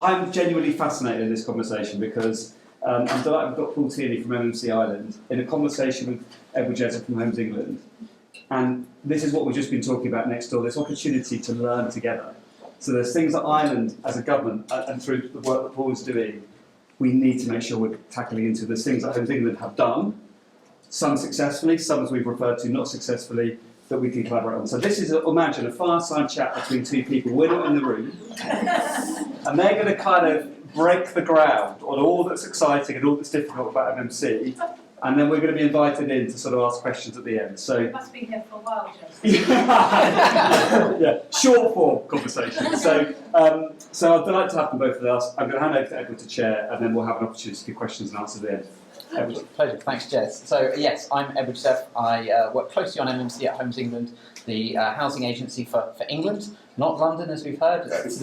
I'm genuinely fascinated in this conversation because I'm delighted we've got Paul Tierney from MMC Ireland in a conversation with Edward Jezza from Homes England. And this is what we've just been talking about next door, this opportunity to learn together. So there's things that Ireland, as a government, and through the work that Paul is doing, we need to make sure we're tackling into. There's things that Homes England have done, some successfully, some, as we've referred to, not successfully, that we can collaborate on. So this is, imagine, a fireside chat between two people. We're not in the room. And they're going to kind of break the ground on all that's exciting and all that's difficult about MMC. And then we're going to be invited in to sort of ask questions at the end. So You must be here for a while, Jess. yeah, short form conversation. So I'd like to have them both with us. I'm going to hand over to Edward to chair, and then we'll have an opportunity to give questions and answers at the end. Edward. Pleasure. Thanks, Jez. So yes, I'm Edward Jezza. I work closely on MMC at Homes England, the housing agency for England, not London, as we've heard. That's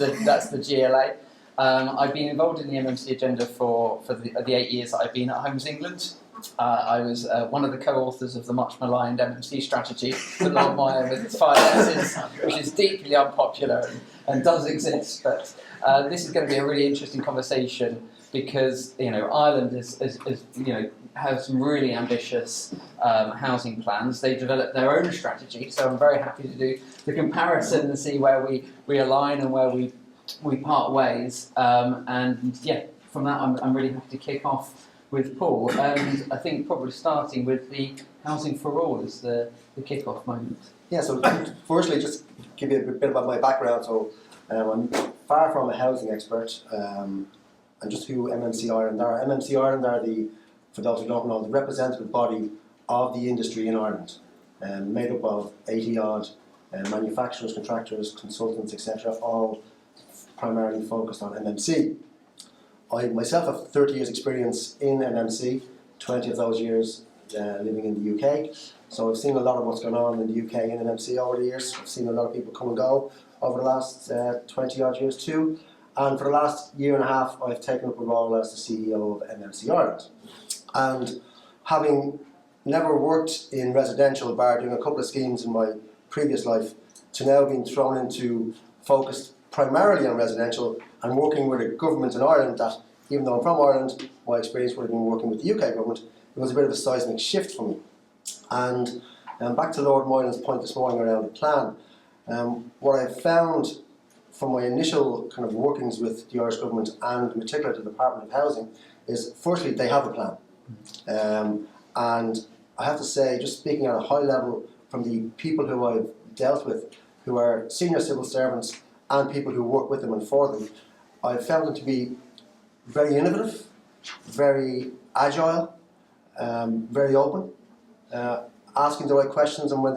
the GLA. I've been involved in the MMC agenda for the 8 years that I've been at Homes England. I was one of the co-authors of the much maligned MMC strategy, the Lord Meyer with its 5 S's, which is deeply unpopular and does exist. But this is going to be a really interesting conversation because Ireland has some really ambitious housing plans. They developed their own strategy, so I'm very happy to do the comparison and see where we align and where we part ways. And yeah, from that I'm really happy to kick off with Paul, and I think probably starting with the Housing for All is the kick-off moment. Yeah, so firstly, just give you a bit about my background. So I'm far from a housing expert, and just who MMC Ireland are. MMC Ireland are for those who don't know, the representative body of the industry in Ireland, made up of 80-odd manufacturers, contractors, consultants, etc., all primarily focused on MMC. I myself have 30 years experience in MMC, 20 of those years living in the UK. So I've seen a lot of what's going on in the UK in MMC over the years. I've seen a lot of people come and go over the last 20 odd years too. And for the last year and a half, I've taken up a role as the CEO of MMC Ireland. And having never worked in residential, bar doing a couple of schemes in my previous life, to now being thrown into focused primarily on residential and working with a government in Ireland that, even though I'm from Ireland, my experience would have been working with the UK government, it was a bit of a seismic shift for me. And back to Lord Moylan's point this morning around the plan, what I found from my initial kind of workings with the Irish government and in particular the Department of Housing is, firstly, they have a plan. And I have to say, just speaking at a high level from the people who I've dealt with, who are senior civil servants and people who work with them and for them, I've found them to be very innovative, very agile, very open, asking the right questions, and where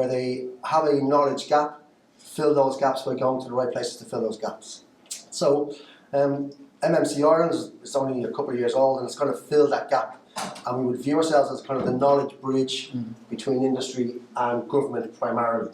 they have a knowledge gap, fill those gaps by going to the right places to fill those gaps. So MMC Ireland is only a couple of years old and it's going to fill that gap, and we would view ourselves as kind of the knowledge bridge between industry and government primarily.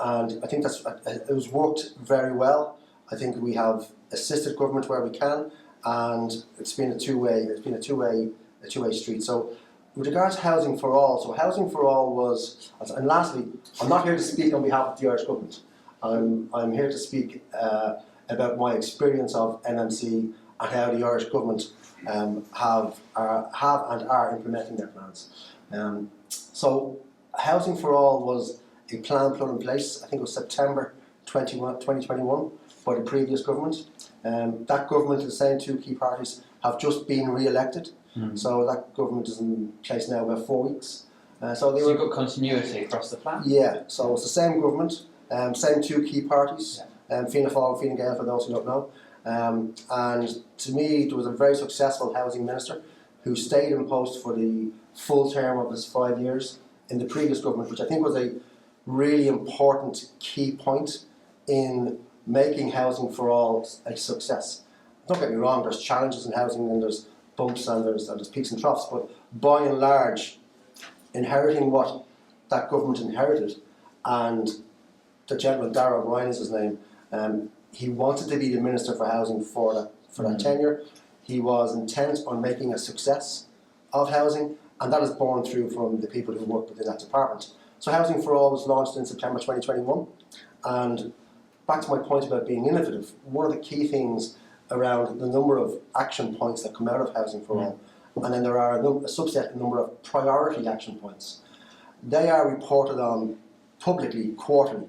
And I think it was worked very well. I think we have assisted government where we can, and it's been a two-way street. So with regards to Housing for All, so Housing for All was, and lastly, I'm not here to speak on behalf of the Irish government. I'm here to speak about my experience of MMC and how the Irish government have and are implementing their plans. So Housing for All was a plan put in place, I think it was September 2021, by the previous government. That government and the same two key parties have just been re-elected. So that government is in place now about 4 weeks. So you've got continuity across the plan? Yeah, so it's the same government, same two key parties, Fianna Fáil and Fine Gael for those who don't know. And to me, there was a very successful housing minister who stayed in post for the full term of his 5 years in the previous government, which I think was a really important key point in making Housing for All a success. Don't get me wrong, there's challenges in housing and there's bumps and there's peaks and troughs, but by and large, inheriting what that government inherited, and the gentleman, Darragh O'Brien is his name, he wanted to be the Minister for Housing for that tenure. He was intent on making a success of housing, and that is borne through from the people who work within that department. So Housing for All was launched in September 2021, and back to my point about being innovative, one of the key things around the number of action points that come out of Housing for All, and then there are a subset, a number of priority action points. They are reported on publicly quarterly.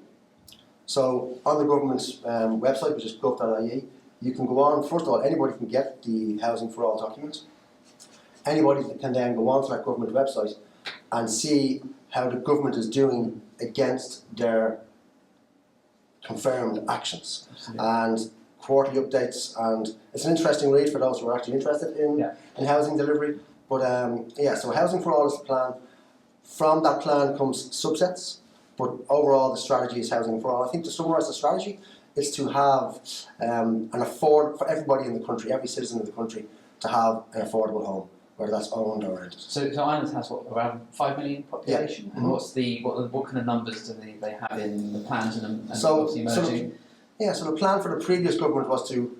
So on the government's website, which is gov.ie, you can go on. First of all, anybody can get the Housing for All document. Anybody can then go onto that government website and see how the government is doing against their confirmed actions. Absolutely. And quarterly updates, and it's an interesting read for those who are actually interested in housing delivery. But so Housing for All is the plan. From that plan comes subsets, but overall the strategy is Housing for All. I think to summarise the strategy is to have for everybody in the country, every citizen in the country, to have an affordable home, whether that's owned or rented. So Ireland has what, around 5 million population, and Mm-hmm. what kind of numbers do they have in the plans and So- obviously emerging? So the plan for the previous government was to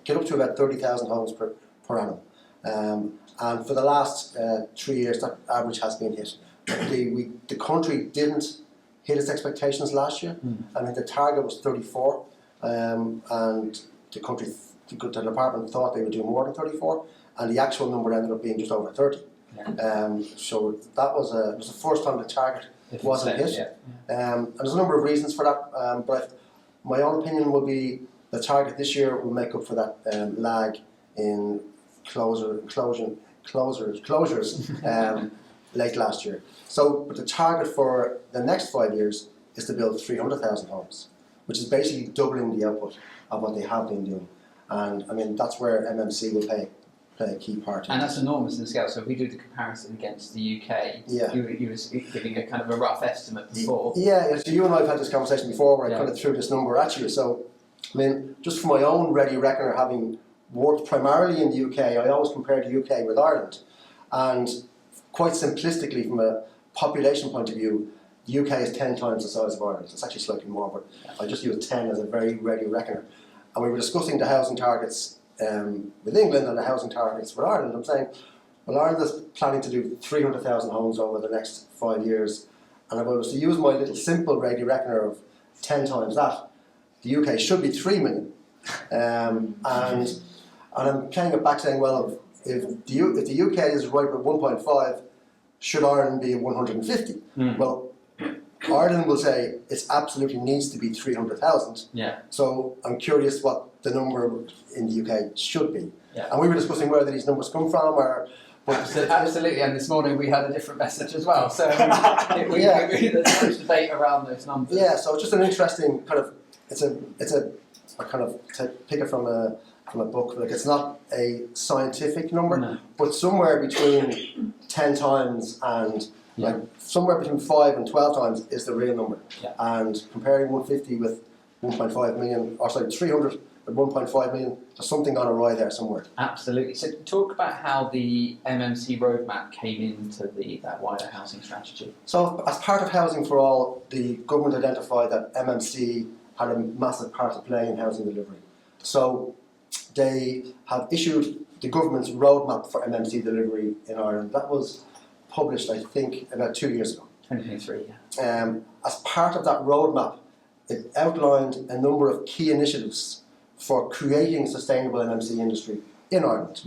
get up to about 30,000 homes per annum. And for the last 3 years, that average has been hit. The country didn't hit its expectations last year. I mean, the target was 34, and the department thought they would do more than 34, and the actual number ended up being just over 30. So that was it was the first time the target wasn't hit. And there's a number of reasons for that, but my own opinion will be the target this year will make up for that lag in closures late last year. So, but the target for the next 5 years is to build 300,000 homes, which is basically doubling the output of what they have been doing. And I mean, that's where MMC will play a key part. And that's enormous in scale. So if we do the comparison against the UK, you were giving a kind of a rough estimate before. Yeah, so you and I have had this conversation before where I kind of threw this number at you. So, I mean, just for my own ready reckoner, having worked primarily in the UK, I always compare the UK with Ireland. And quite simplistically, from a population point of view, the UK is 10 times the size of Ireland. It's actually slightly more, but I just use 10 as a very ready reckoner. And we were discussing the housing targets with England and the housing targets with Ireland. I'm saying, well, Ireland is planning to do 300,000 homes over the next 5 years. And if I was to use my little simple ready reckoner of 10 times that, the UK should be 3 million. And I'm playing it back saying, well, if the UK is right with 1.5, should Ireland be 150? Well, Ireland will say it absolutely needs to be 300,000. So I'm curious what the number in the UK should be. And we were discussing where these numbers come from. Absolutely, and this morning we had a different message as well. So there's much debate around those numbers. Yeah, so it's just an interesting kind of. It's a kind of to pick it from a book. Like, it's not a scientific number, but somewhere between 10 times and like somewhere between 5 and 12 times is the real number. And comparing 150 with 1.5 million, or sorry, 300 with 1.5 million, there's something gone awry there somewhere. Absolutely. So talk about how the MMC roadmap came into that wider housing strategy. So as part of Housing for All, the government identified that MMC had a massive part to play in housing delivery. So they have issued the government's roadmap for MMC delivery in Ireland. That was published, I think, about 2 years ago. 2023, As part of that roadmap, it outlined a number of key initiatives for creating a sustainable MMC industry in Ireland,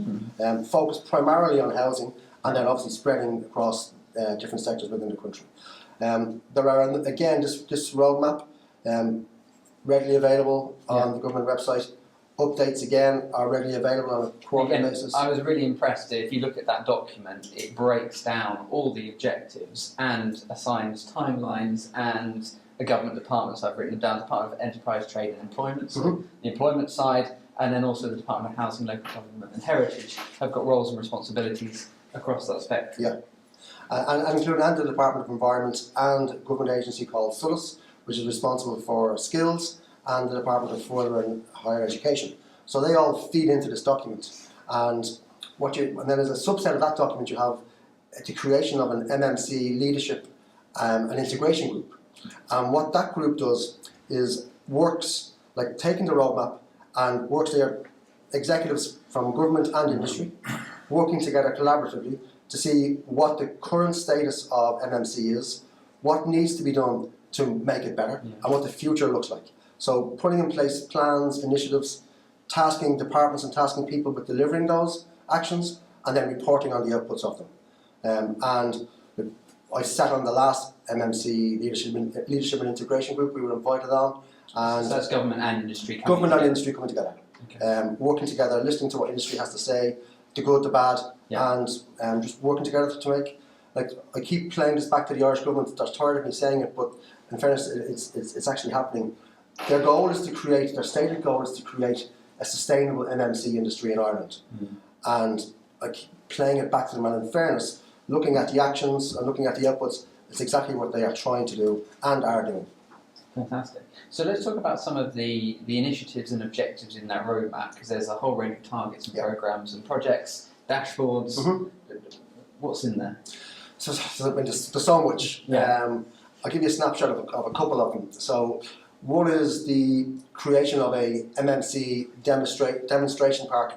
focused primarily on housing and then obviously spreading across different sectors within the country. There are, again, this roadmap readily available on the government website. Updates again are readily available on a quarterly basis. I was really impressed. If you look at that document, it breaks down all the objectives and assigns timelines and a government department. So I've written them down: Department of Enterprise, Trade and Employment, so the employment side, and then also the Department of Housing, Local Government and Heritage have got roles and responsibilities across that spectrum. And including the Department of Environment and a government agency called SULIS, which is responsible for skills, and the Department of Further and Higher Education. So they all feed into this document. And then as a subset of that document, you have the creation of an MMC leadership and integration group. And what that group does is works, like taking the roadmap and works there, executives from government and industry, working together collaboratively to see what the current status of MMC is, what needs to be done to make it better, and what the future looks like. So putting in place plans, initiatives tasking departments and tasking people with delivering those actions, and then reporting on the outputs of them. And I sat on the last MMC leadership and integration group. We were invited on, and So that's government and industry coming government and together. industry coming together, Okay. working together, listening to what industry has to say, the good, the bad, Yeah. and just working together to make. Like, I keep playing this back to the Irish government. They're tired of me saying it, but in fairness, it's actually happening. Their goal is to create. Their stated goal is to create a sustainable MMC industry in Ireland, and I keep playing it back to them. And in fairness, looking at the actions and looking at the outputs, it's exactly what they are trying to do and are doing. Fantastic. So let's talk about some of the initiatives and objectives in that roadmap, because there's a whole range of targets and programs and projects, dashboards. What's in there? So I mean, there's so much. Yeah. I'll give you a snapshot of a couple of them. So one is the creation of a MMC demonstration park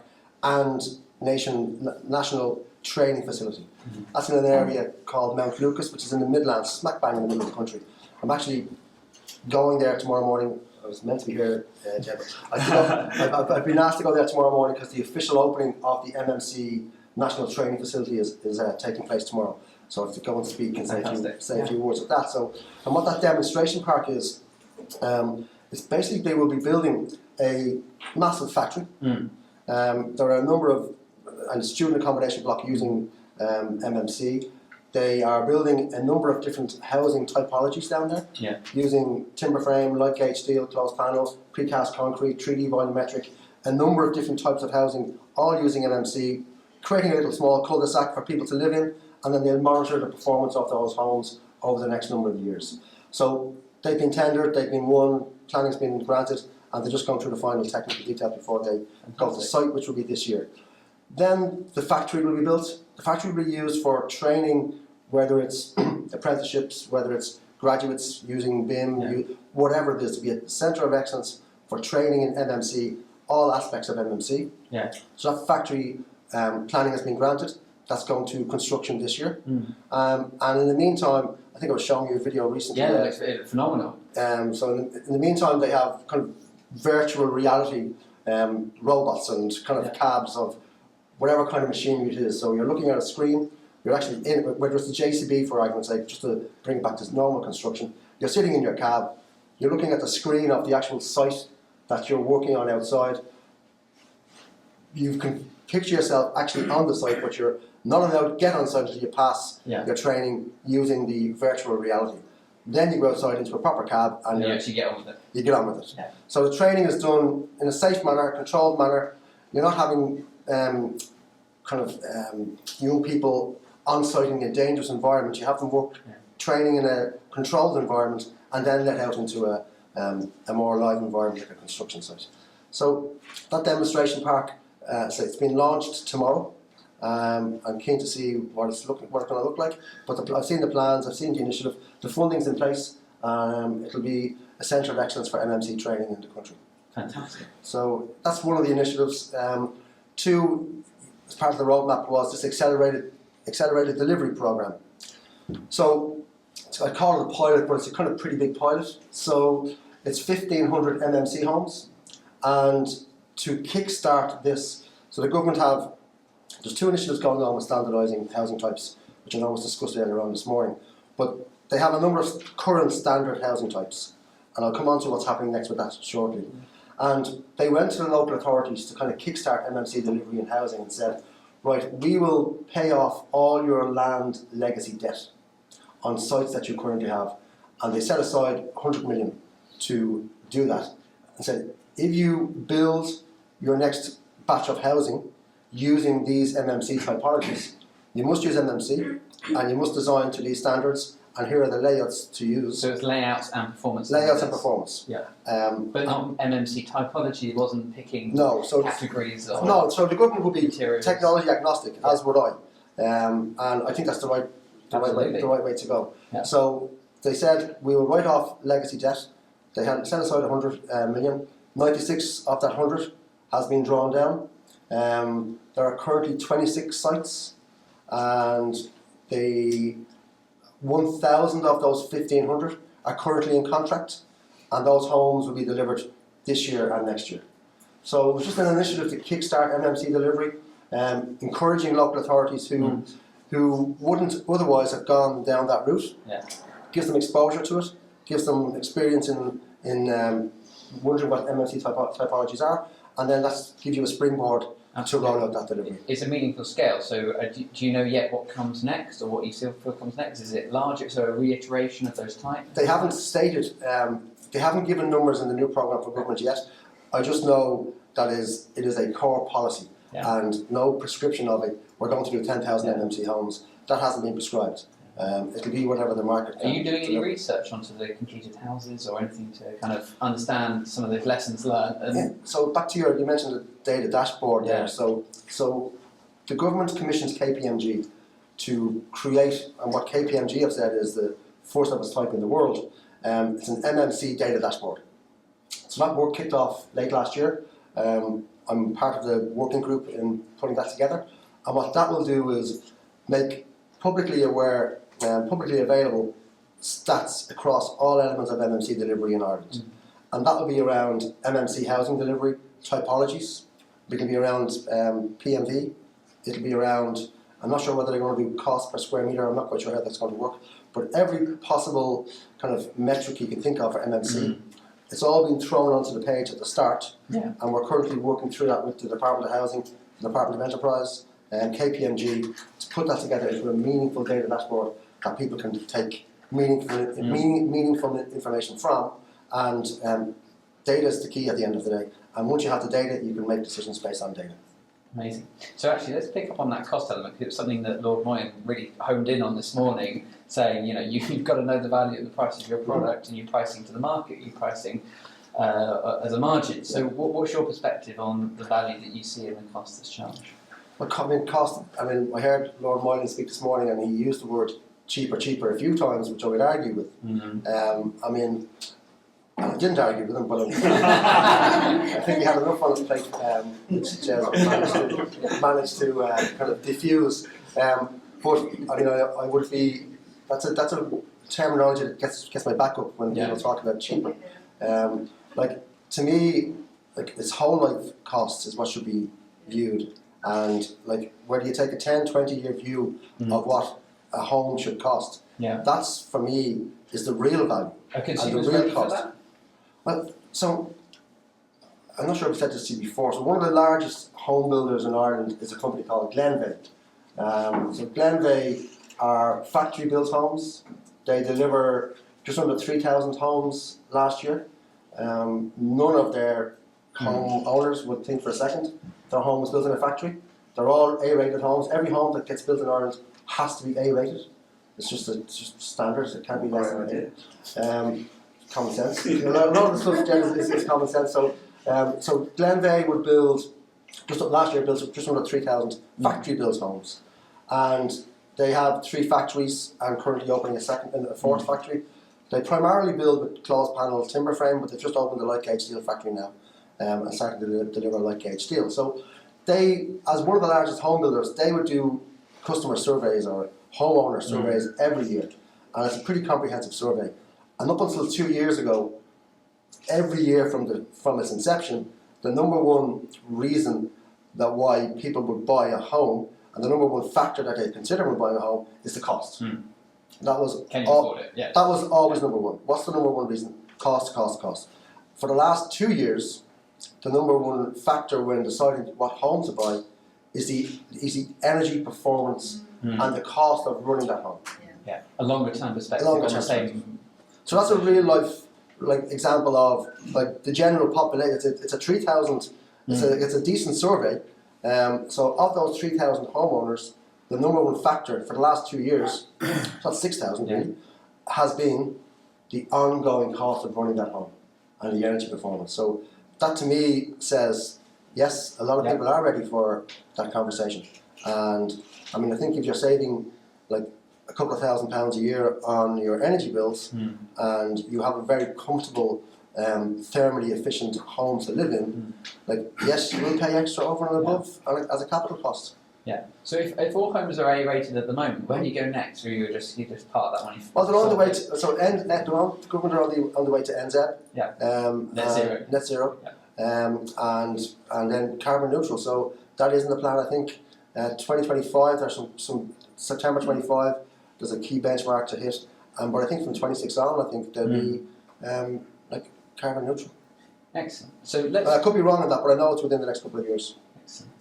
and national training facility. That's in an area called Mount Lucas, which is in the Midlands, smack bang in the middle of the country. I'm actually going there tomorrow morning. I was meant to be here, Jeb. I've been asked to go there tomorrow morning because the official opening of the MMC National Training Facility is taking place tomorrow. So I have to go and speak and say a few words of that. So, and what that demonstration park is basically they will be building a massive factory. There are a number of, and student accommodation block using MMC. They are building a number of different housing typologies down there, using timber frame, light gauge steel, closed panels, precast concrete, 3D volumetric, a number of different types of housing, all using MMC, creating a little small cul-de-sac for people to live in, and then they'll monitor the performance of those homes over the next number of years. So they've been tendered, they've been won, planning's been granted, and they're just going through the final technical detail before they go to the site, which will be this year. Then the factory will be built. The factory will be used for training, whether it's apprenticeships, whether it's graduates using BIM, whatever it is, to be a centre of excellence for training in MMC, all aspects of MMC. So that factory planning has been granted. That's going to construction this year. And in the meantime, I think I was showing you a video recently. Yeah, it looks phenomenal. So in the meantime, they have kind of virtual reality robots and kind of cabs of whatever kind of machinery it is. So you're looking at a screen, you're actually in, whether it's the JCB for argument's sake, just to bring it back to normal construction, you're sitting in your cab, you're looking at the screen of the actual site that you're working on outside. You can picture yourself actually on the site, but you're not allowed to get on site until you pass your training using the virtual reality. Then you go outside into a proper cab and you actually get on with it. You get on with it. So the training is done in a safe manner, controlled manner. You're not having young people on site in a dangerous environment. You have them work training in a controlled environment and then let out into a more live environment like a construction site. So that demonstration park, so it's been launched tomorrow. I'm keen to see what it's going to look like. But I've seen the plans, I've seen the initiative, the funding's in place. It'll be a centre of excellence for MMC training in the country. Fantastic. So that's one of the initiatives. Two, as part of the roadmap, was this accelerated delivery programme. So I call it a pilot, but it's a kind of pretty big pilot. So it's 1,500 MMC homes, and to kickstart this, so the government there's two initiatives going on with standardising housing types, which I know was discussed earlier on this morning, but they have a number of current standard housing types, and I'll come on to what's happening next with that shortly. And they went to the local authorities to kind of kickstart MMC delivery in housing and said, right, we will pay off all your land legacy debt on sites that you currently have. And they set aside 100 million to do that and said, if you build your next batch of housing using these MMC typologies, you must use MMC and you must design to these standards, and here are the layouts to use. So it's layouts and performance. Layouts and performance. Yeah. But not MMC typology. It wasn't picking categories. No, so the government would be materials. Technology agnostic, as would I. And I think that's the right way to go. Yeah. So they said we will write off legacy debt. They had set aside 100 million. 96 of that 100 has been drawn down. There are currently 26 sites, and 1,000 of those 1,500 are currently in contract, and those homes will be delivered this year and next year. So it was just an initiative to kickstart MMC delivery, encouraging local authorities who wouldn't otherwise have gone down that route. Yeah. Gives them exposure to it, gives them experience in wondering what MMC typologies are, and then that gives you a springboard to roll out that delivery. It's a meaningful scale. So do you know yet what comes next, or what you feel comes next? Is it larger? So a reiteration of those types? They haven't stated, they haven't given numbers in the new programme for government yet. I just know that it is a core policy, and no prescription of it. We're going to do 10,000 MMC homes. That hasn't been prescribed. It'll be whatever the market. Are you doing any research onto the completed houses or anything to kind of understand some of those lessons learned? So back to you mentioned the data dashboard there. So the government commissions KPMG to create, and what KPMG have said is the first of its type in the world. It's an MMC data dashboard. So that work kicked off late last year. I'm part of the working group in putting that together. And what that will do is make publicly aware, publicly available stats across all elements of MMC delivery in Ireland. And that will be around MMC housing delivery, typologies. It'll be around PMV. It'll be around, I'm not sure whether they're going to do cost per square metre, I'm not quite sure how that's going to work, but every possible kind of metric you can think of for MMC, it's all been thrown onto the page at the start, and we're currently working through that with the Department of Housing, the Department of Enterprise, and KPMG to put that together into a meaningful data dashboard that people can take meaningful information from, and data is the key at the end of the day. And once you have the data, you can make decisions based on data. Amazing. So actually, let's pick up on that cost element, because it's something that Lord Moyen really honed in on this morning, saying, you've got to know the value of the price of your product, and you're pricing to the market, you're pricing as a margin. So what's your perspective on the value that you see in the cost that's charged? Well, cost, I heard Lord Moylan speak this morning, and he used the word cheaper a few times, which I would argue with. I didn't argue with him, but I think he had enough on his plate, which managed to kind of diffuse. But I would be. That's a terminology that gets my back up when people talk about cheaper. To me, its whole life costs is what should be viewed, and whether you take a 10-20 year view of what a home should cost, that's for me is the real value and the real cost. Well, so I'm not sure if I've said this to you before. So one of the largest home builders in Ireland is a company called Glenveagh. So Glenveagh are factory-built homes. They deliver just under 3,000 homes last year. None of their home owners would think for a second their home was built in a factory. They're all A-rated homes. Every home that gets built in Ireland has to be A-rated. It's just standard. It can't be less than it. Common sense. A lot of the stuff is common sense. So Glenveagh would build last year built just under 3,000 factory-built homes, and they have 3 factories and currently opening a fourth factory. They primarily build with closed panel timber frame, but they've just opened the light gauge steel factory now, and starting to deliver light gauge steel. So they, as one of the largest home builders, they would do customer surveys or homeowner surveys every year, and it's a pretty comprehensive survey. And up until 2 years ago, every year from its inception, the number one reason that why people would buy a home, and the number one factor that they consider when buying a home, is the cost. That was Can you afford it? Yeah. That was always number one. What's the number one reason? Cost. For the last 2 years, the number one factor when deciding what home to buy is the energy performance and the cost of running that home. Yeah, a longer term perspective. So that's a real life example of the general population. It's a 3,000. It's a decent survey. So of those 3,000 homeowners, the number one factor for the last 2 years, that's 6,000 really, has been the ongoing cost of running that home and the energy performance. So that to me says yes, a lot of people are ready for that conversation. And I think if you're saving a couple of £1,000 a year on your energy bills, and you have a very comfortable, thermally efficient home to live in, yes, you will pay extra over and above as a capital cost. Yeah. So if all homes are A-rated at the moment, where do you go next? Or you just part that money? Well, they're on the way to the government are on the way to NZ. Net zero. Net zero. and then carbon neutral. So that is in the plan. I think 2025. There's some September 25. There's a key benchmark to hit, but I think from 26 on, I think they'll be like carbon neutral. Excellent. So let's. I could be wrong on that, but I know it's within the next couple of years. Excellent.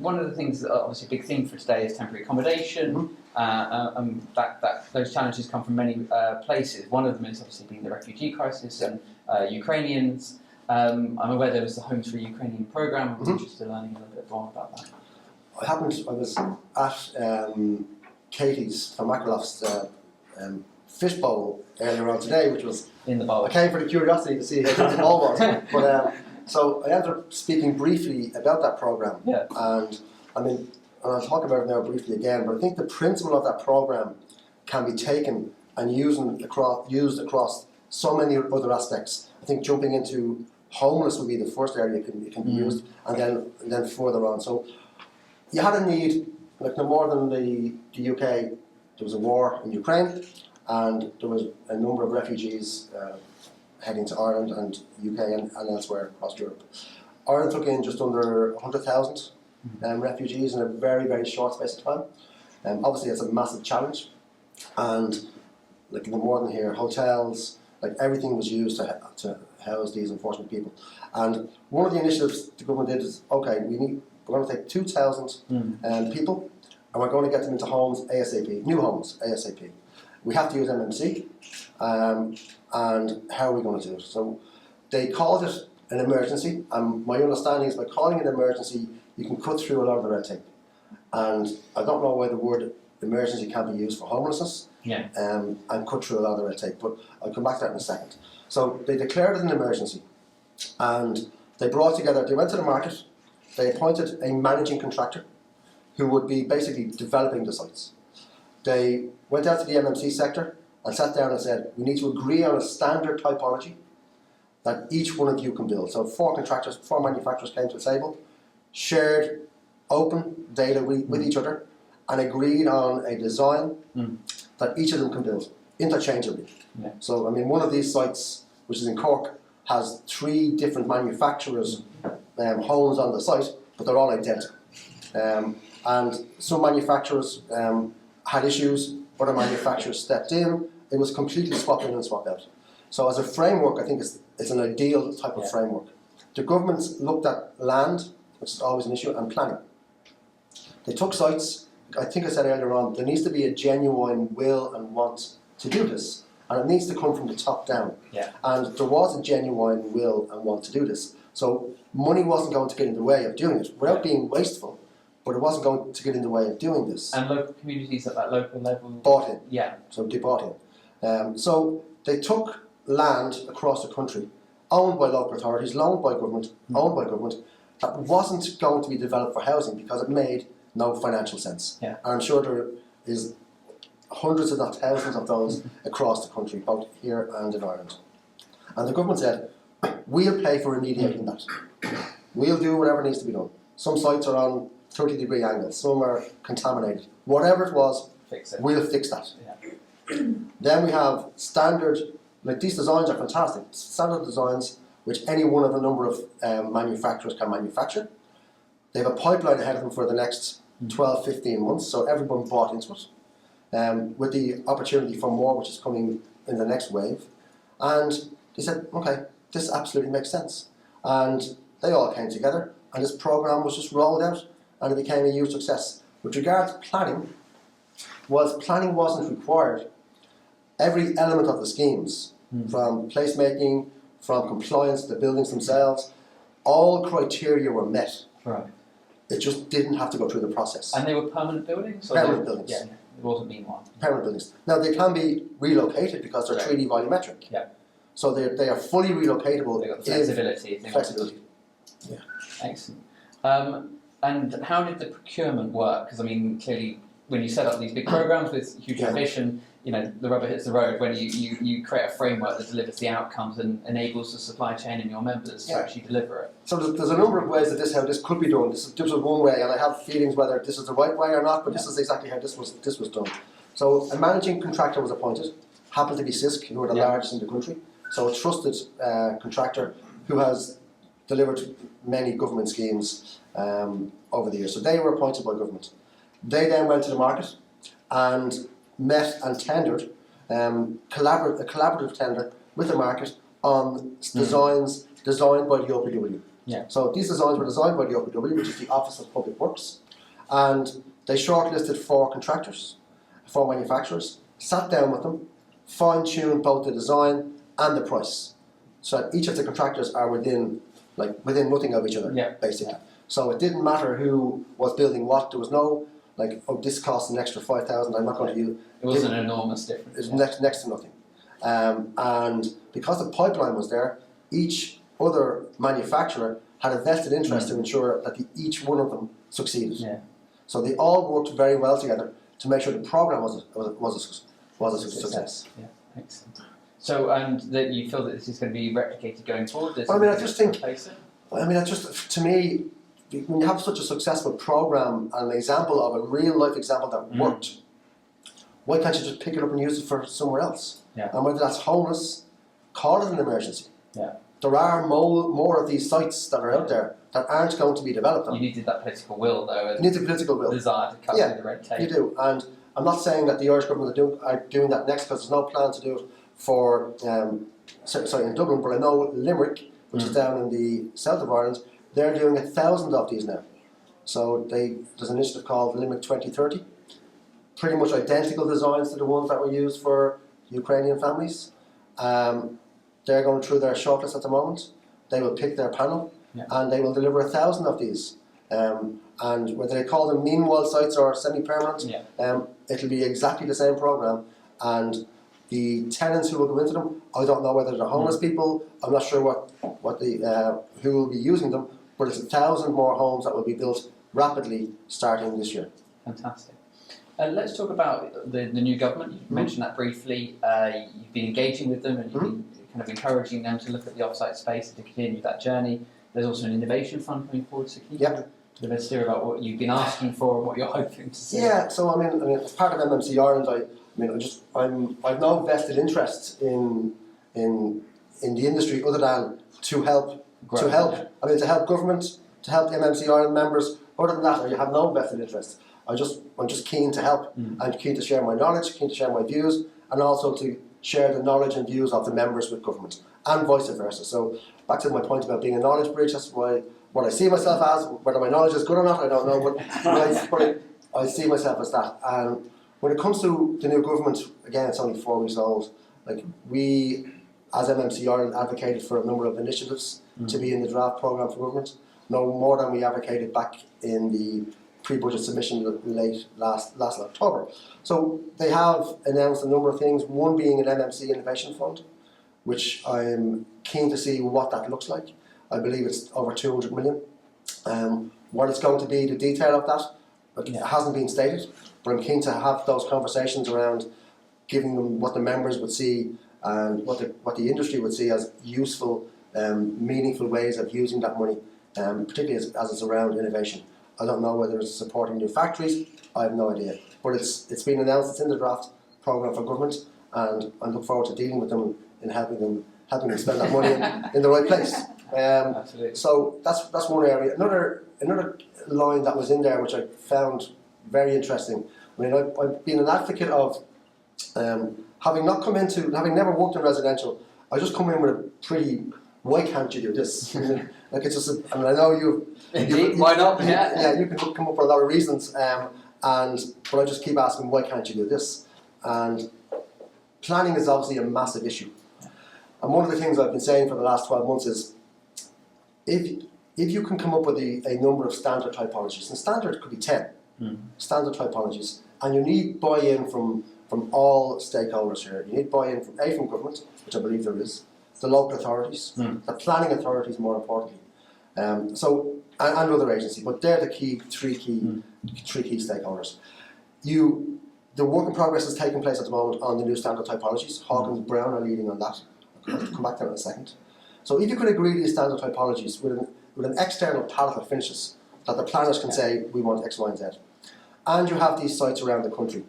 One of the things that obviously a big theme for today is temporary accommodation. Those challenges come from many places. One of them is obviously being the refugee crisis and Ukrainians. I'm aware there was the Homes for Ukrainian program. I was interested in learning a little bit more about that. I was at Katie's from Makroloff's fish bowl earlier on today, which was In the bowl. I came for the curiosity to see how the bowl was. But so I ended up speaking briefly about that program. Yeah. And I mean, and I'll talk about it now briefly again. But I think the principle of that program can be taken and used across so many other aspects. I think jumping into homeless would be the first area it can be used, and then further on. So you had a need, like no more than the UK. There was a war in Ukraine, and there was a number of refugees heading to Ireland and UK and elsewhere across Europe. Ireland took in just under 100,000 refugees in a very, very short space of time. Obviously, it's a massive challenge, and like in the northern here, hotels, like everything was used to house these unfortunate people. And one of the initiatives the government did is, okay, we're going to take 2,000 people, and we're going to get them into homes ASAP, new homes ASAP. We have to use MMC, and how are we going to do it? So they called it an emergency, and my understanding is by calling it an emergency, you can cut through a lot of the red tape. And I don't know why the word emergency can't be used for homelessness, and cut through a lot of the red tape, but I'll come back to that in a second. So they declared it an emergency, and they went to the market, they appointed a managing contractor who would be basically developing the sites. They went out to the MMC sector and sat down and said, we need to agree on a standard typology that each one of you can build. So four manufacturers came to the table, shared open data with each other, and agreed on a design that each of them can build interchangeably. Yeah. So, I mean, one of these sites, which is in Cork, has 3 different manufacturers' homes on the site, but they're all identical. And some manufacturers had issues, other manufacturers stepped in. It was completely swap in and swap out. So as a framework, I think it's an ideal type of framework. The government looked at land, which is always an issue, and planning. They took sites. I think I said earlier on, there needs to be a genuine will and want to do this, and it needs to come from the top down. Yeah. And there was a genuine will and want to do this. So money wasn't going to get in the way of doing it, without being wasteful, but it wasn't going to get in the way of doing this. And local communities at that local level Bought in. Yeah. So they bought in. So they took land across the country, owned by local authorities, owned by government, that wasn't going to be developed for housing because it made no financial sense. Yeah. And I'm sure there is hundreds, if not thousands, of those across the country, both here and in Ireland. And the government said, we'll pay for remediating that. We'll do whatever needs to be done. Some sites are on 30-degree angles, some are contaminated. Whatever it was, Fix it. we'll fix that. Yeah. Then we have standard, like these designs are fantastic, standard designs which any one of a number of manufacturers can manufacture. They have a pipeline ahead of them for the next 12, 15 months, so everyone bought into it, with the opportunity for more, which is coming in the next wave. And they said, okay, this absolutely makes sense. And they all came together, and this program was just rolled out, and it became a huge success. With regard to planning, planning wasn't required. Every element of the schemes, from placemaking, from compliance, the buildings themselves, all criteria were met. Right. It just didn't have to go through the process. And they were permanent buildings? Or Permanent buildings. Yeah, it wasn't meanwhile. Permanent buildings. Now they can be relocated because they're 3D volumetric. Yeah. So they are fully relocatable. They've got the flexibility. Flexibility. Yeah. Excellent. And how did the procurement work? Because I mean, clearly, when you set up these big programs with huge ambition, you know, the rubber hits the road. When you create a framework that delivers the outcomes and enables the supply chain and your members to actually deliver it. So there's a number of ways that how this could be done. This was one way, and I have feelings whether this is the right way or not. But this is exactly how this was done. So a managing contractor was appointed. Happened to be CISC, who are the largest in the country. So a trusted contractor who has delivered many government schemes over the years. So they were appointed by government. They then went to the market and met and tendered a collaborative tender with the market on designs designed by the OPW. Yeah. So these designs were designed by the OPW, which is the Office of Public Works, and they shortlisted 4 contractors, 4 manufacturers, sat down with them, fine-tuned both the design and the price, so that each of the contractors are within nothing of each other, basically. So it didn't matter who was building what. There was no this costs an extra 5,000. I'm not going to use. It wasn't an enormous difference. It was next to nothing, and because the pipeline was there, each other manufacturer had a vested interest to ensure that each one of them succeeded. Yeah. So they all worked very well together to make sure the program was a success. Yeah, excellent. So, and that you feel that this is going to be replicated going forward? To me, when you have such a successful program and an example of a real life example that worked, why can't you just pick it up and use it for somewhere else? Yeah. And whether that's homeless, call it an emergency. Yeah. There are more of these sites that are out there that aren't going to be developed on. You needed that political will, though. You need the political will. Desire to cut through the red tape. You do, and I'm not saying that the Irish government are doing that next, because there's no plan to do it for in Dublin, but I know Limerick, which is down in the south of Ireland, they're doing 1,000 of these now. So there's an initiative called Limerick 2030, pretty much identical designs to the ones that were used for Ukrainian families. They're going through their shortlist at the moment. They will pick their panel, and they will deliver 1,000 of these. And whether they call them meanwhile sites or semi-permanent, it'll be exactly the same program. And the tenants who will go into them, I don't know whether they're homeless people. I'm not sure who will be using them, but it's 1,000 more homes that will be built rapidly starting this year. Fantastic. Let's talk about the new government. You mentioned that briefly. You've been engaging with them, and you've been kind of encouraging them to look at the off-site space and to continue that journey. There's also an innovation fund coming forward. So can you give us a steer about what you've been asking for and what you're hoping to see? Yeah. So I mean, as part of MMC Ireland, I've no vested interest in the industry other than to help. To help government, to help the MMC Ireland members. Other than that, I have no vested interest. I'm just keen to help. I'm keen to share my knowledge, keen to share my views, and also to share the knowledge and views of the members with government, and vice versa. So back to my point about being a knowledge bridge, that's what I see myself as. Whether my knowledge is good or not, I don't know, but I see myself as that. And when it comes to the new government, again, it's only 4 weeks old. We, as MMC Ireland, advocated for a number of initiatives to be in the draft programme for government, no more than we advocated back in the pre-budget submission late last October. So they have announced a number of things, one being an MMC Innovation Fund, which I'm keen to see what that looks like. I believe it's over 200 million. What it's going to be, the detail of that, it hasn't been stated, but I'm keen to have those conversations around giving them what the members would see and what the industry would see as useful, meaningful ways of using that money, particularly as it's around innovation. I don't know whether it's supporting new factories. I have no idea. But it's been announced. It's in the draft programme for government, and I look forward to dealing with them in helping them spend that money in the right place. Absolutely. So that's one area. Another line that was in there which I found very interesting. I mean, I've been an advocate of having never worked in residential. I just come in with a pretty, why can't you do this? It's just, I know why not? Yeah, you can come up with a lot of reasons, but I just keep asking, why can't you do this? And planning is obviously a massive issue. And one of the things I've been saying for the last 12 months is, if you can come up with a number of standard typologies, and standard could be 10 standard typologies, and you need buy-in from all stakeholders here. You need buy-in from government, which I believe there is, the local authorities, the planning authorities more importantly, and other agencies, but they're the three key stakeholders. The work in progress is taking place at the moment on the new standard typologies. Hawkins and Brown are leading on that. I'll come back to that in a second. So if you could agree to these standard typologies with an external palette of finishes that the planners can say, we want X, Y, and Z, and you have these sites around the country,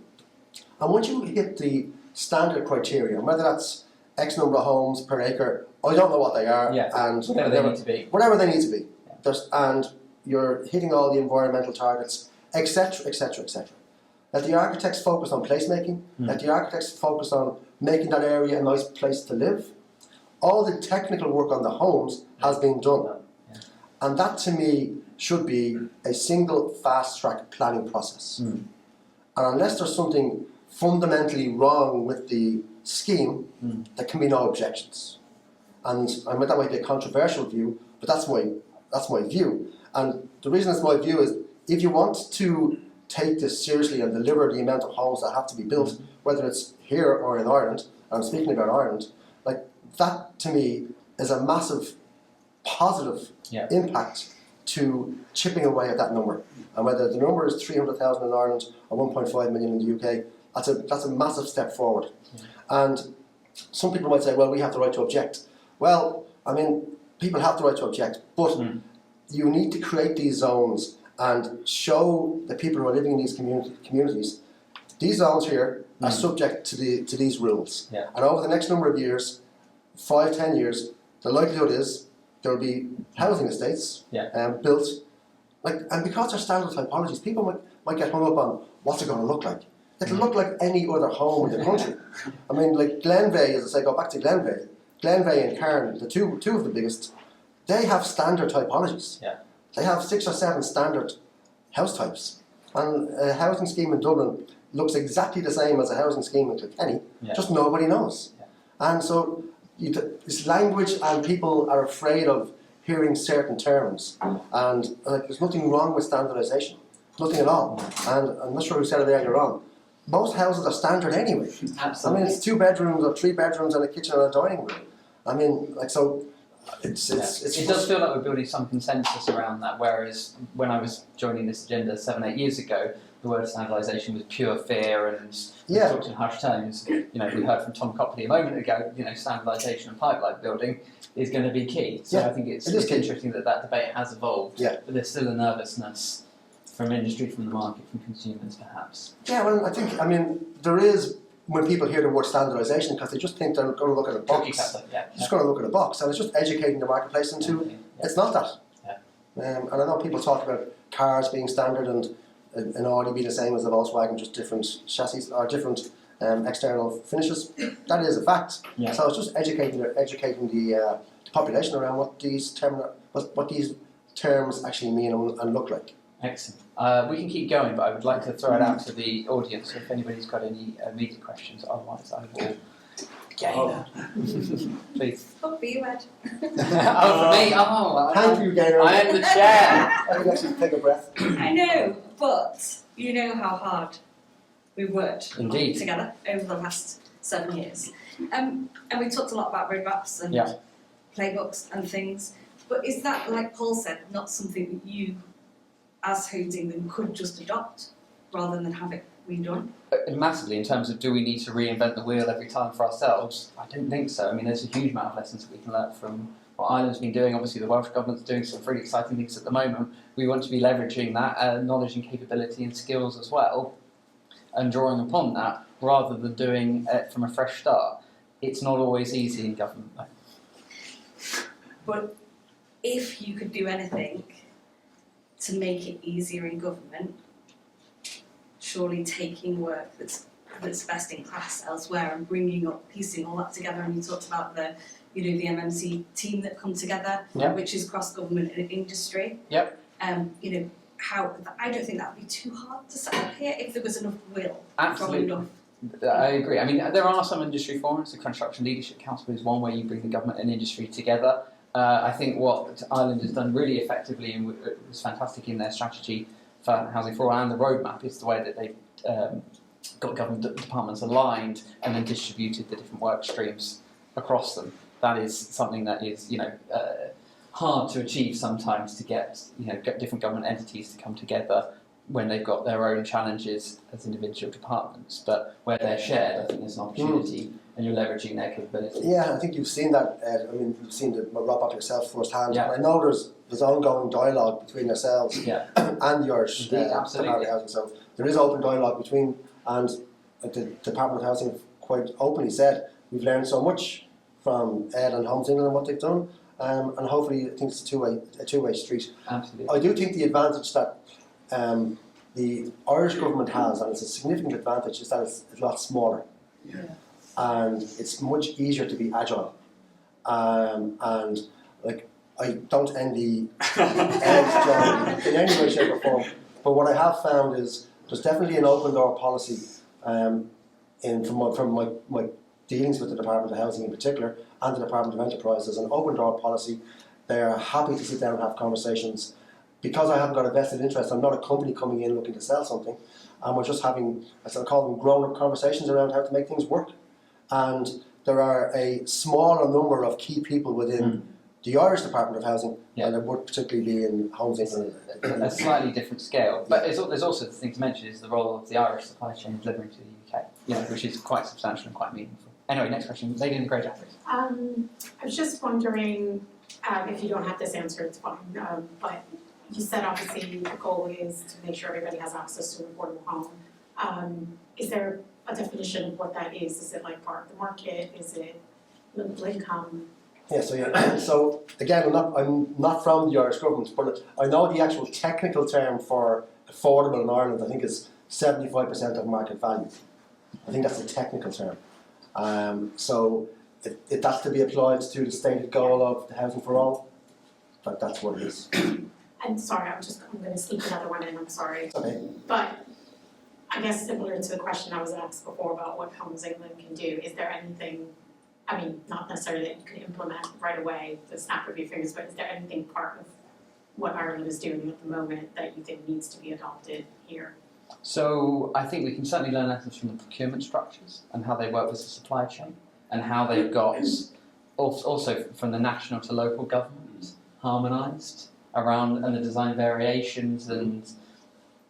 and once you hit the standard criteria, whether that's X number of homes per acre I don't know what they are, Yeah. and Whatever they need to be. whatever they need to be. Yeah. And you're hitting all the environmental targets, etc., etc., etc. Let the architects focus on placemaking. Let the architects focus on making that area a nice place to live. All the technical work on the homes has been done. Yeah. And that to me should be a single fast-track planning process. And unless there's something fundamentally wrong with the scheme, there can be no objections. And I mean, that might be a controversial view, but that's my view. And the reason it's my view is if you want to take this seriously and deliver the amount of homes that have to be built, whether it's here or in Ireland, and I'm speaking about Ireland, like that to me is a massive positive impact to chipping away at that number. And whether the number is 300,000 in Ireland or 1.5 million in the UK, that's a massive step forward. And some people might say, well, we have the right to object. Well, I mean, people have the right to object, but you need to create these zones and show the people who are living in these communities, these zones here are subject to these rules. Yeah. And over the next number of years, 5, 10 years, the likelihood is there will be housing estates built, and because they're standard typologies, people might get hung up on what's it going to look like. It'll look like any other home in the country. I mean, like Glenveigh, as I say, go back to Glenveigh and Cairn, the two of the biggest, they have standard typologies. Yeah. They have 6 or 7 standard house types. And a housing scheme in Dublin looks exactly the same as a housing scheme in Kilkenny, just nobody knows. Yeah. And so it's language, and people are afraid of hearing certain terms. And there's nothing wrong with standardisation, nothing at all. And I'm not sure who said it earlier on. Most houses are standard anyway. Absolutely. I mean, it's 2 bedrooms or 3 bedrooms and a kitchen and a dining room. I mean, so it does feel like we're building some consensus around that, whereas when I was joining this agenda 7-8 years ago, the word standardisation was pure fear and talked in hushed tones. You know, we heard from Tom Copley a moment ago, standardisation and pipeline building is going to be key. So I think it's interesting that debate has evolved, but there's still a nervousness from industry, from the market, from consumers perhaps. Yeah, well, I mean, there is, when people hear the word standardisation, because they just think they're going to look at a box. Just going to look at a box, and it's just educating the marketplace into it's not that. And I know people talk about cars being standard and an Audi being the same as a Volkswagen, just different chassis or different external finishes. That is a fact. So it's just educating the population around what these terms actually mean and look like. Excellent. We can keep going, but I would like to throw it out to the audience if anybody's got any immediate questions. Otherwise, I will. Gaynor. Please. Oh, for you, Ed. Oh, for me? Oh, Thank you, Gaynor. I am the chair. I can actually take a breath. I know, but you know how hard we've worked Indeed. together over the last 7 years. And we talked a lot about roadmaps and playbooks and things. But is that, like Paul said, not something that you, as Homes England, could just adopt rather than have it redone? Massively, in terms of do we need to reinvent the wheel every time for ourselves? I don't think so. I mean, there's a huge amount of lessons that we can learn from what Ireland's been doing. Obviously, the Welsh Government's doing some really exciting things at the moment. We want to be leveraging that knowledge and capability and skills as well, and drawing upon that rather than doing it from a fresh start. It's not always easy in government, though. But if you could do anything to make it easier in government, surely taking work that's best in class elsewhere and piecing all that together. And you talked about the MMC team that come together, which is cross government and industry. Yep. How I don't think that would be too hard to set up here if there was enough will. Absolutely. I agree. I mean, there are some industry forums. The Construction Leadership Council is one where you bring the government and industry together. I think what Ireland has done really effectively and was fantastic in their strategy for Housing for All and the roadmap is the way that they've got government departments aligned and then distributed the different work streams across them. That is something that is, hard to achieve sometimes, to get different government entities to come together when they've got their own challenges as individual departments. But where they're shared, I think there's an opportunity. And you're leveraging their capability. Yeah, I think you've seen that, Ed. I mean, you've seen the roadmap yourself firsthand. Yeah. And I know there's ongoing dialogue between yourselves and the Irish Department of Housing. So there is open dialogue between, and the Department of Housing quite openly said, we've learned so much from Ed and Homes England and what they've done, and hopefully I think it's a two-way street. Absolutely. I do think the advantage that the Irish government has, and it's a significant advantage, is that it's a lot smaller. Yeah. And it's much easier to be agile. And like, I don't envy Ed's job in any way, shape or form, but what I have found is there's definitely an open door policy from my dealings with the Department of Housing in particular and the Department of Enterprise. There's an open door policy. They are happy to sit down and have conversations. Because I haven't got a vested interest, I'm not a company coming in looking to sell something, and we're just having, as I call them, grown-up conversations around how to make things work. And there are a smaller number of key people within the Irish Department of Housing, and it would particularly be in Homes England. A slightly different scale, but there's also the thing to mention is the role of the Irish supply chain delivering to the UK, which is quite substantial and quite meaningful. Anyway, next question, lady in the grey jacket. I was just wondering, if you don't have this answer, it's fine, but you said obviously the goal is to make sure everybody has access to an affordable home. Is there a definition of what that is? Is it like part of the market? Is it livable income? Yeah, so again, I'm not from the Irish government, but I know the actual technical term for affordable in Ireland, I think is 75% of market value. I think that's the technical term. So if that's to be applied to the stated goal of the Housing for All, that's what it is. And sorry, I'm going to sneak another one in, I'm sorry. Okay. But I guess similar to the question I was asked before about what Homes England can do, is there anything, I mean, not necessarily that you can implement right away, the snap of your fingers, but is there anything part of what Ireland is doing at the moment that you think needs to be adopted here? So I think we can certainly learn lessons from the procurement structures and how they work with the supply chain and how they've got also from the national to local government harmonised around and the design variations, and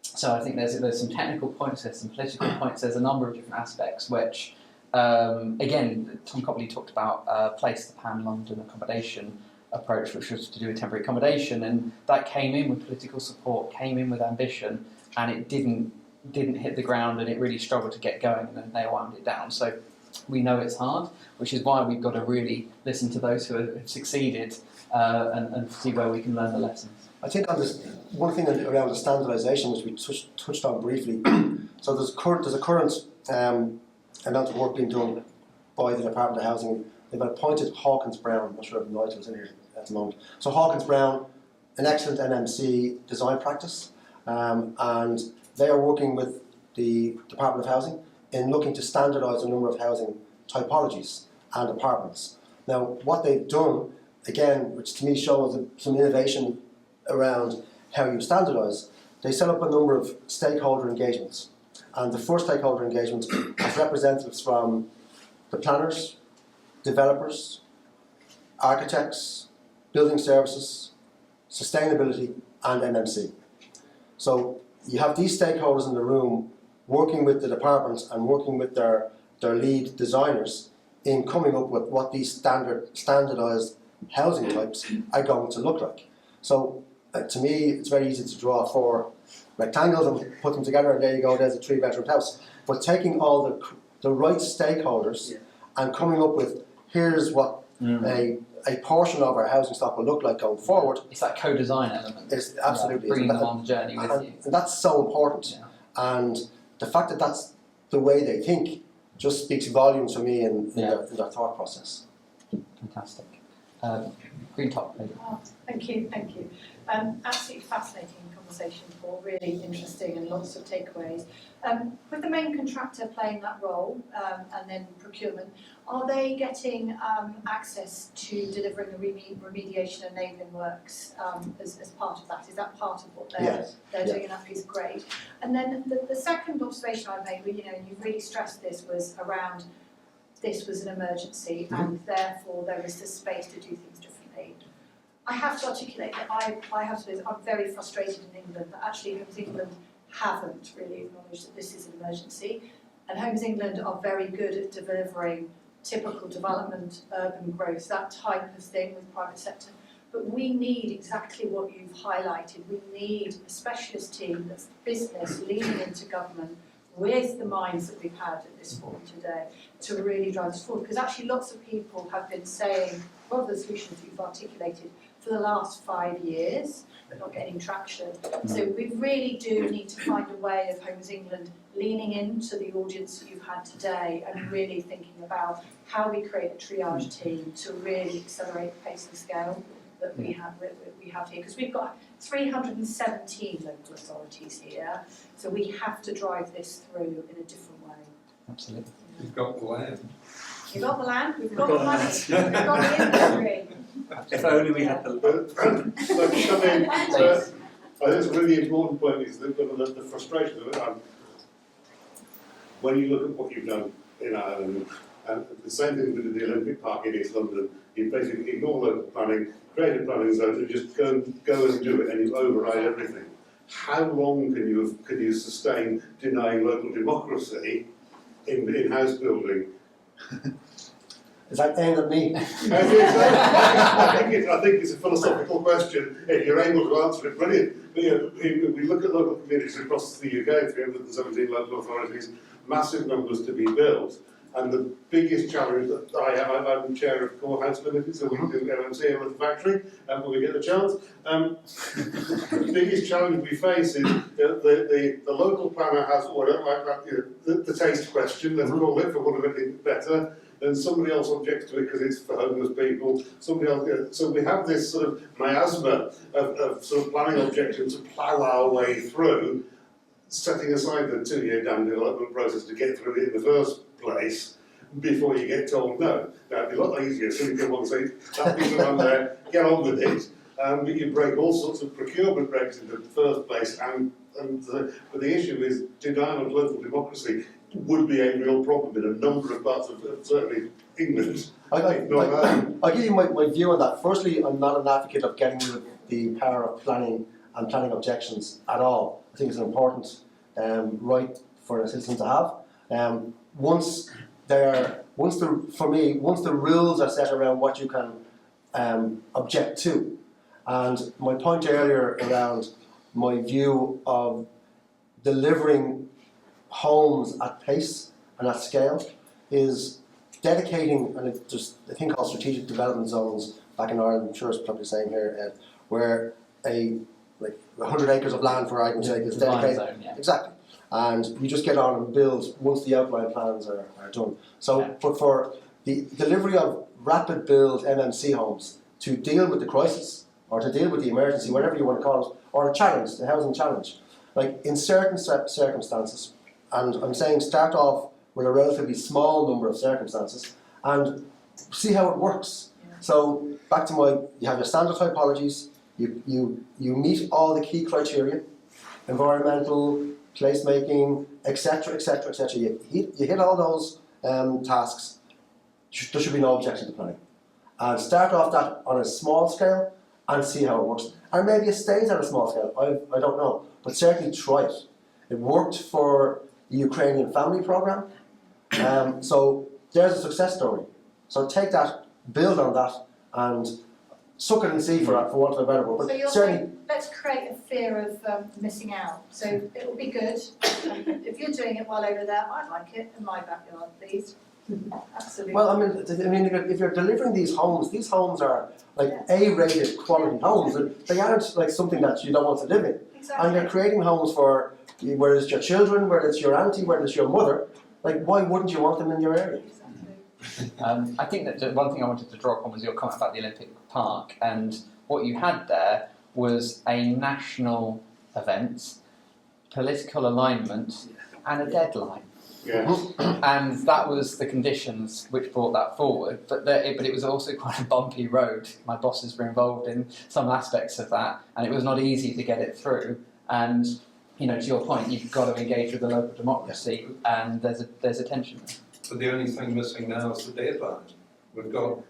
so I think there's some technical points, there's some political points, there's a number of different aspects which again Tom Copley talked about place the pan London accommodation approach, which was to do with temporary accommodation, and that came in with political support, came in with ambition, and it didn't hit the ground, and it really struggled to get going, and then they wound it down. So we know it's hard, which is why we've got to really listen to those who have succeeded and see where we can learn the lessons. I think on this, one thing around the standardisation, which we touched on briefly, so there's a current amount of work being done by the Department of Housing. They've appointed Hawkins Brown, I'm not sure if Nigel's in here at the moment. So Hawkins Brown, an excellent MMC design practice, and they are working with the Department of Housing in looking to standardise a number of housing typologies and apartments. Now, what they've done, again, which to me shows some innovation around how you standardise, they set up a number of stakeholder engagements. And the first stakeholder engagement has representatives from the planners, developers, architects, building services, sustainability, and MMC. So you have these stakeholders in the room working with the departments and working with their lead designers in coming up with what these standardised housing types are going to look like. So to me, it's very easy to draw 4 rectangles and put them together, and there you go, there's a 3-bedroom house. But taking all the right stakeholders and coming up with, here's what a portion of our housing stock will look like going forward. It's that co-design element. It's absolutely bringing them on the journey with you. And that's so important. Yeah. And the fact that that's the way they think just speaks volumes for me in their thought process. Fantastic. Green top, lady. Oh, thank you. Absolutely fascinating conversation, Paul, really interesting and lots of takeaways. With the main contractor playing that role and then procurement, are they getting access to delivering the remediation enabling works as part of that? Is that part of what they're doing? And that piece great. And then the second observation I made, and you've really stressed this, was around this was an emergency and therefore there is this space to do things differently. I have to articulate that I'm very frustrated in England that actually Homes England haven't really acknowledged that this is an emergency, and Homes England are very good at delivering typical development, urban growth, that type of thing with private sector. But we need exactly what you've highlighted. We need a specialist team that's business leaning into government with the minds that we've had at this forum today to really drive this forward. Because actually lots of people have been saying, a lot of the solutions that you've articulated for the last 5 years, but not getting traction. So we really do need to find a way of Homes England leaning into the audience that you've had today and really thinking about how we create a triage team to really accelerate the pace and scale that we have here. Because we've got 317 local authorities here, so we have to drive this through in a different way. Absolutely. You've got the land. We've got the land, we've got the money, we've got the industry. If only we had the. I think it's a really important point is the frustration of it. When you look at what you've done in Ireland, and the same thing with the Olympic Park in East London, you basically ignore local planning, create a planning zone, and just go and do it, and you override everything. How long can you sustain denying local democracy in house building? Is that aimed at me? I think it's a philosophical question. If you're able to answer it, brilliant. We look at local communities across the UK, 317 local authorities, massive numbers to be built. And the biggest challenge that I have, I'm chair of Core House Limited, so we do MMC here at the factory when we get the chance. The biggest challenge we face is the local planner has, the taste question, let's call it, for want of anything better. Then somebody else objects to it because it's for homeless people. Somebody else, so we have this sort of miasma of sort of planning objections to plough our way through, setting aside the 2-year damn development process to get through it in the first place before you get told no. Now it'd be a lot easier so you come on and say, that piece of land there, get on with it. But you break all sorts of procurement regs in the first place, but the issue is denial of local democracy would be a real problem in a number of parts of certainly England. I'll give you my view on that. Firstly, I'm not an advocate of getting rid of the power of planning and planning objections at all. I think it's an important right for a citizen to have. Once the rules are set around what you can object to, and my point earlier around my view of delivering homes at pace and at scale is dedicating, and there's a thing called strategic development zones back in Ireland, I'm sure it's probably the same here, where 100 acres of land, for argument's sake, is dedicated. Zone, yeah. Exactly. And you just get on and build once the outline plans are done. So, Yeah. but for the delivery of rapid build MMC homes to deal with the crisis, or to deal with the emergency, whatever you want to call it, or a challenge, the housing challenge, like in certain circumstances, and I'm saying start off with a relatively small number of circumstances and see how it works. Yeah. So back to you have your standard typologies, you meet all the key criteria, environmental, placemaking, etc., etc., etc. You hit all those tasks, there should be no objection to planning. And start off that on a small scale and see how it works. And maybe it stays at a small scale, I don't know, but certainly try it. It worked for the Ukrainian family program, so there's a success story. So take that, build on that, and suck it and see for want of a better word. So you're certainly, saying, let's create a fear of missing out. So it will be good. If you're doing it while over there, I'd like it in my backyard, please. Absolutely. well, I mean, if you're delivering these homes are like A-rated quality homes. They aren't like something that you don't want to live in. Exactly. And you're creating homes for, whether it's your children, whether it's your auntie, whether it's your mother, like why wouldn't you want them in your area? Exactly. I think that the one thing I wanted to draw upon was your comment about the Olympic Park, and what you had there was a national event, political alignment, and a deadline. Yeah. And that was the conditions which brought that forward, but it was also quite a bumpy road. My bosses were involved in some aspects of that, and it was not easy to get it through. And to your point, you've got to engage with the local democracy, and there's a tension there. But the only thing missing now is the deadline.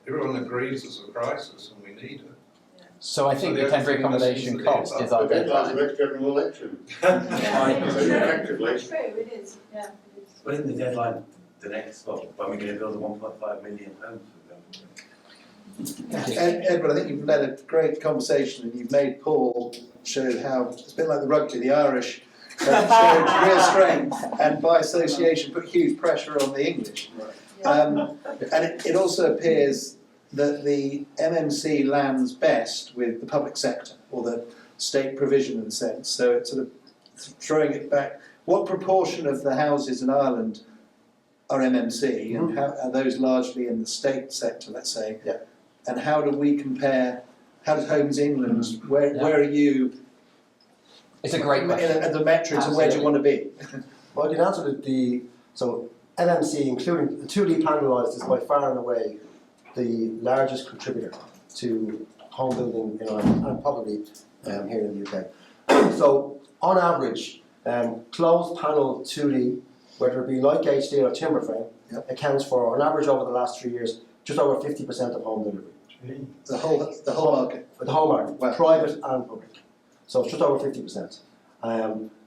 Everyone agrees there's a crisis and we need it. So I think So the the temporary only thing missing accommodation is the cost deadline. is our The deadline's the deadline. next general election. Yeah, So effectively. True, it is. Yeah, it is. But in the deadline, the next, when we're going to build a 1.5 million homes, Edward, I think you've led a great conversation and you've made Paul show how it's a bit like the rugby, the Irish showed real strength and by association put huge pressure on the English. And it also appears that the MMC lands best with the public sector or the state provision in a sense. So it's sort of throwing it back. What proportion of the houses in Ireland are MMC, and how are those largely in the state sector, let's say? Yeah. And how do we compare? How does Homes England? Where are you? It's a great question. At the metrics, and where do you want to be? Well, I can answer so MMC, including the 2D panellised, is by far and away the largest contributor to home building in Ireland and probably here in the UK. So on average, closed panel 2D, whether it be light gauge steel or timber frame, accounts for, on average over the last 3 years, just over 50% of home delivery. The whole market. For the whole market, Wow. private and public. So it's just over 50%.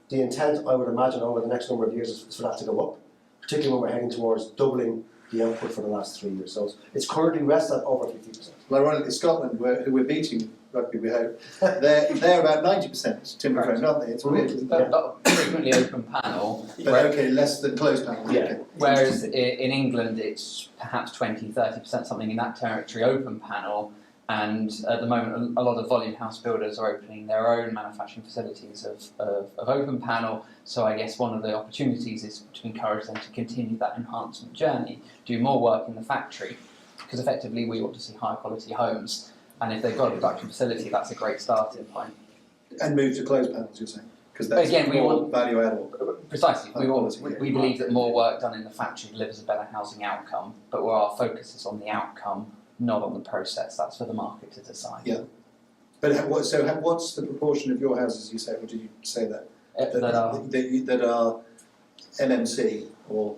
The intent, I would imagine, over the next number of years is for that to go up, particularly when we're heading towards doubling the output for the last 3 years. So it's currently rests at over 50%. Well, ironically, Scotland, who we're beating rugby, we hope, they're about 90% timber frame, aren't they? It's weird, isn't it? But frequently open panel, But okay, less than closed panel. Yeah. Okay. whereas in England it's perhaps 20-30%, something in that territory open panel, and at the moment a lot of volume house builders are opening their own manufacturing facilities of open panel, so I guess one of the opportunities is to encourage them to continue that enhancement journey, do more work in the factory, because effectively we want to see high quality homes, and if they've got a production facility that's a great starting point. And move to closed panels, you're saying? Because that's Again, we more want- value added. Precisely, High quality, yeah. we believe that more work done in the factory delivers a better housing outcome, but where our focus is on the outcome, not on the process. That's for the market to decide. Yeah. But what's the proportion of your houses, you say, or did you say that? That are MMC or?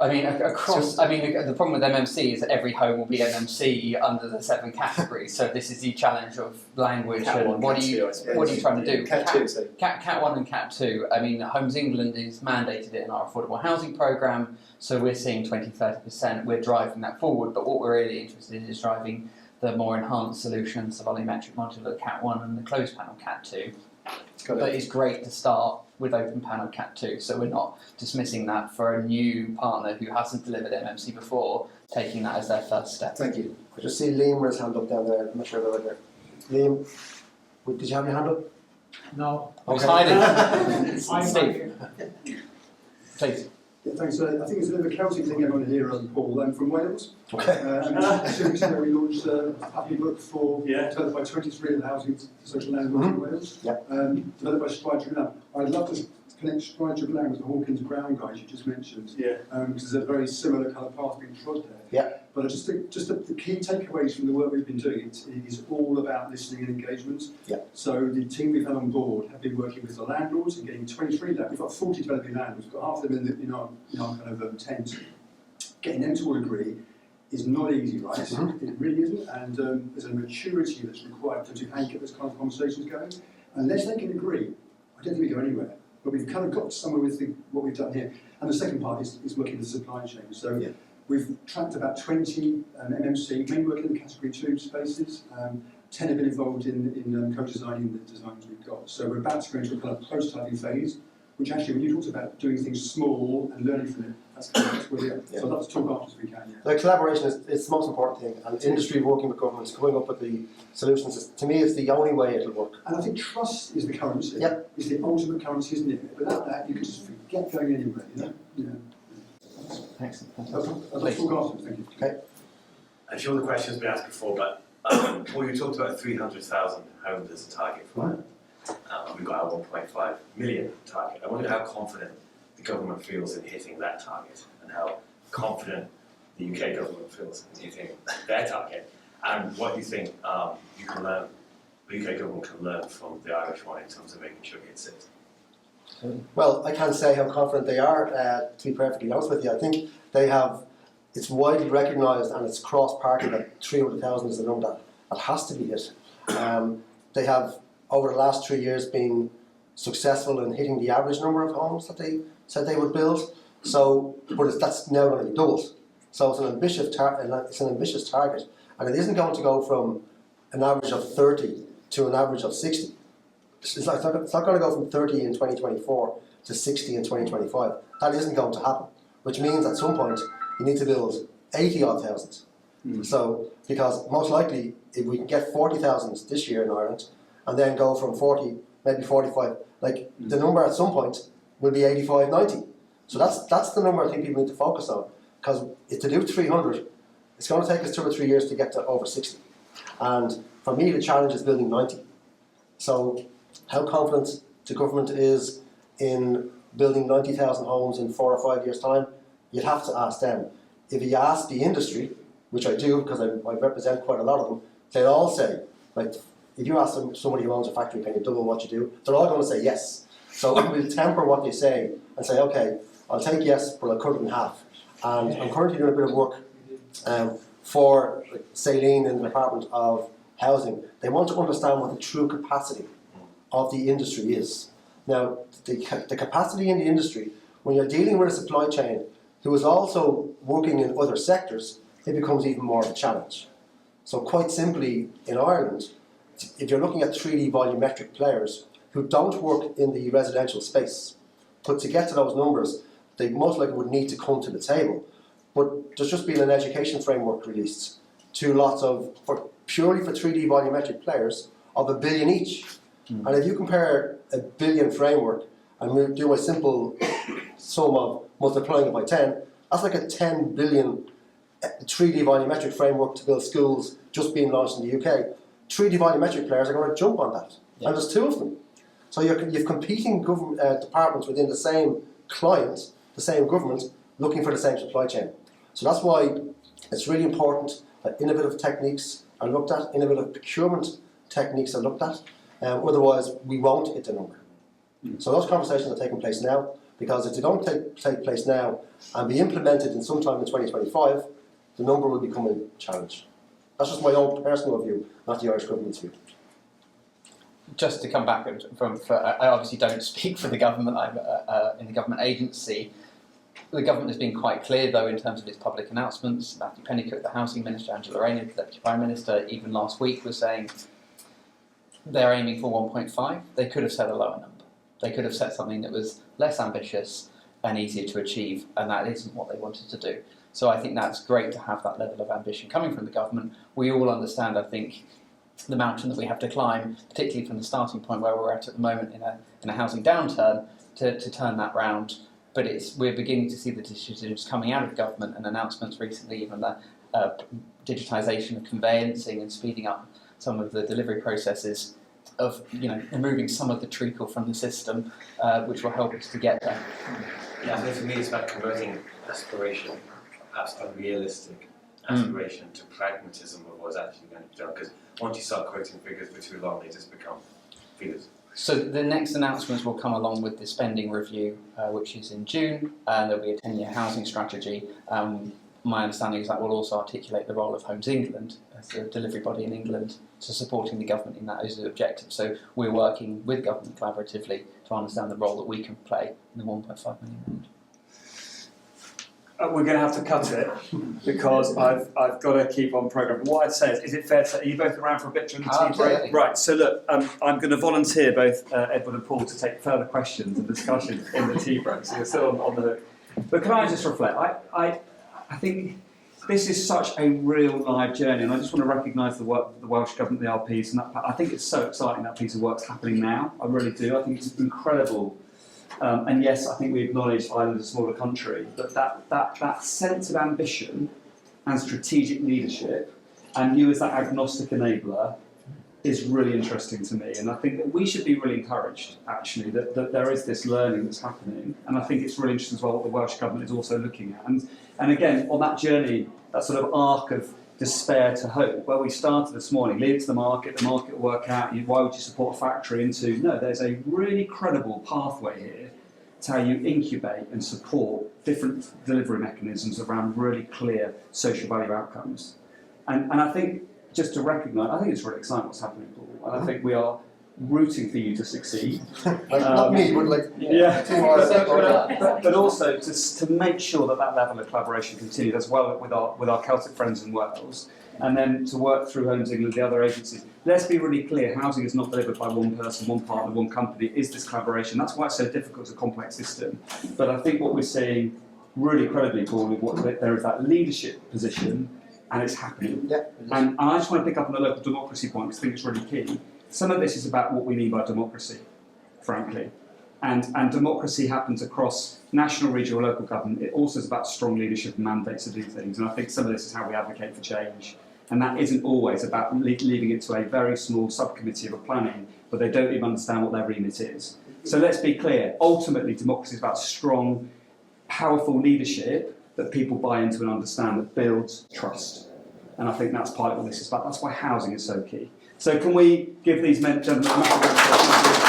I mean, the problem with MMC is that every home will be MMC under the 7 categories. So this is the challenge of language Cat and one, what are Cat you two, I suppose. what are you trying to do? Cat 2, say. Cat 1 and Cat 2. I mean, Homes England is mandated it in our affordable housing programme, so we're seeing 20-30%. We're driving that forward, but what we're really interested in is driving the more enhanced solutions, the volumetric modular Cat 1 and the closed panel Cat 2. But it's great to start with open panel Cat 2, so we're not dismissing that for a new partner who hasn't delivered MMC before, taking that as their first step. Thank you. I just see Liam with his hand up down there. I'm not sure about there. Liam, did you have your hand up? No. Who's Okay. hiding? I'm Steve, please. Yeah, thanks. I think it's a bit of a Celtic thing everyone here, Paul. I'm from Wales. Okay. And 2 weeks ago we launched Happy Book for developed by 23 of the housing social landlords in Wales. Yep. Developed by Stride Tribune. I'd love to connect Stride Tribune with the Hawkins Brown guys you just mentioned. Yeah. Because there's a very similar kind of path being trod there. Yeah. But just the key takeaways from the work we've been doing is all about listening and engagement. Yeah. So the team we've had on board have been working with the landlords and getting 23 landlords. We've got 40 developing landlords. We've got half of them in our kind of tent. Getting them to all agree is not easy, right? Mm-hmm. It really isn't. And there's a maturity that's required to how you get those kind of conversations going. Unless they can agree, I don't think we go anywhere. But we've kind of got somewhere with what we've done here. And the second part is working with the supply chain. So we've tracked about 20 MMC, mainly working in the category 2 spaces. 10 have been involved in co-designing the designs we've got. So we're about to go into a kind of prototyping phase, which actually, when you talked about doing things small and learning from it, that's where we are. So I'd love to talk after if we can. The collaboration is the most important thing, and industry working with governments, coming up with the solutions, to me, is the only way it'll work. And I think trust is the currency. Yep. It's the ultimate currency, isn't it? Without that, you can just forget going anywhere, you know? Excellent. I'd love to talk after, thank you. Okay. I'm sure the question's been asked before, but Paul, you talked about 300,000 homes as a target for it. We've got our 1.5 million target. I wonder how confident the government feels in hitting that target, and how confident the UK government feels in hitting their target, and what you think you can learn, the UK government can learn from the Irish one in terms of making sure it hits it. Well, I can't say how confident they are, to be perfectly honest with you. I think they have, it's widely recognised and it's cross-party that 300,000 is the number that has to be hit. They have, over the last 3 years, been successful in hitting the average number of homes that they said they would build. So, but that's now going to be doubled. So it's an ambitious target, and it isn't going to go from an average of 30 to an average of 60. it's not going to go from 30 in 2024 to 60 in 2025. That isn't going to happen, which means at some point you need to build 80 odd thousand. So, because most likely, if we can get 40,000 this year in Ireland, and then go from 40, maybe 45, like the number at some point will be 85, 90. So that's the number I think people need to focus on, because to do 300, it's going to take us 2 or 3 years to get to over 60. And for me, the challenge is building 90. So, how confident the government is in building 90,000 homes in 4 or 5 years' time, you'd have to ask them. If you ask the industry, which I do because I represent quite a lot of them, they'll all say, like, if you ask somebody who owns a factory, can you double what you do? They're all going to say yes. So we'll temper what they say and say, okay, I'll take yes, but I'll cut it in half. And I'm currently doing a bit of work for Celine in the Department of Housing. They want to understand what the true capacity of the industry is. Now, the capacity in the industry, when you're dealing with a supply chain who is also working in other sectors, it becomes even more of a challenge. So quite simply, in Ireland, if you're looking at 3D volumetric players who don't work in the residential space, but to get to those numbers, they most likely would need to come to the table. But there's just been an education framework released, 2 lots purely for 3D volumetric players of $1 billion each. And if you compare $1 billion framework and do a simple sum of multiplying it by 10, that's like a 10 billion 3D volumetric framework to build schools just being launched in the UK. 3D volumetric players are going to jump on that. Yeah. And there's 2 of them. So you've competing government departments within the same client, the same government, looking for the same supply chain. So that's why it's really important that innovative techniques are looked at, innovative procurement techniques are looked at. Otherwise, we won't hit the number. So those conversations are taking place now, because if they don't take place now and be implemented in sometime in 2025, the number will become a challenge. That's just my own personal view, not the Irish government's view. Just to come back I obviously don't speak for the government. I'm in the government agency. The government has been quite clear, though, in terms of its public announcements. Matthew Pennycook, the Housing Minister, Angela Rayner, the Deputy Prime Minister, even last week was saying they're aiming for 1.5. They could have set a lower number. They could have set something that was less ambitious and easier to achieve, and that isn't what they wanted to do. So I think that's great to have that level of ambition coming from the government. We all understand, I think, the mountain that we have to climb, particularly from the starting point where we're at the moment in a housing downturn, to turn that round. But we're beginning to see the decisions coming out of government and announcements recently, even the digitisation of conveyancing and speeding up some of the delivery processes of, removing some of the treacle from the system, which will help us to get there. Yeah, I think for me it's about converting aspiration, perhaps unrealistic aspiration, to pragmatism of what's actually going to be done. Because once you start quoting figures for too long, they just become figures. So the next announcements will come along with the spending review, which is in June, and there'll be a 10-year housing strategy. My understanding is that will also articulate the role of Homes England as the delivery body in England to supporting the government in that as an objective. So we're working with government collaboratively to understand the role that we can play in the 1.5 million round. We're going to have to cut it because I've got to keep on programme. What I'd say is it fair to say, are you both around for a bit during the tea break? Right, so look, I'm going to volunteer both Edward and Paul to take further questions and discussion in the tea break, so you're still on the hook. But can I just reflect? I think this is such a real live journey, and I just want to recognise the work of the Welsh Government, the LPs, and I think it's so exciting that piece of work's happening now. I really do. I think it's incredible. And yes, I think we acknowledge Ireland is a smaller country, but that sense of ambition and strategic leadership, and you as that agnostic enabler, is really interesting to me. And I think that we should be really encouraged, actually, that there is this learning that's happening. And I think it's really interesting as well what the Welsh Government is also looking at. And again, on that journey, that sort of arc of despair to hope, where we started this morning, leave it to the market will work out, why would you support a factory, into, no, there's a really credible pathway here to how you incubate and support different delivery mechanisms around really clear social value outcomes. And I think, just to recognise, I think it's really exciting what's happening, Paul, and I think we are rooting for you to succeed. Not me, but but also to make sure that level of collaboration continues as well with our Celtic friends in Wales. and then to work through Homes England, the other agencies. Let's be really clear, housing is not delivered by one person, one partner, one company. It is this collaboration. That's why it's so difficult, it's a complex system. But I think what we're seeing really credibly, Paul, there is that leadership position, and it's happening. Yeah. And I just want to pick up on the local democracy point, because I think it's really key. Some of this is about what we mean by democracy, frankly. And democracy happens across national, regional, local government. It also is about strong leadership and mandates to do things. And I think some of this is how we advocate for change. And that isn't always about leaving it to a very small subcommittee of a planning, but they don't even understand what their remit is. So let's be clear. Ultimately, democracy is about strong, powerful leadership that people buy into and understand, that builds trust. And I think that's part of what this is about. That's why housing is so key. So can we give these gentlemen a massive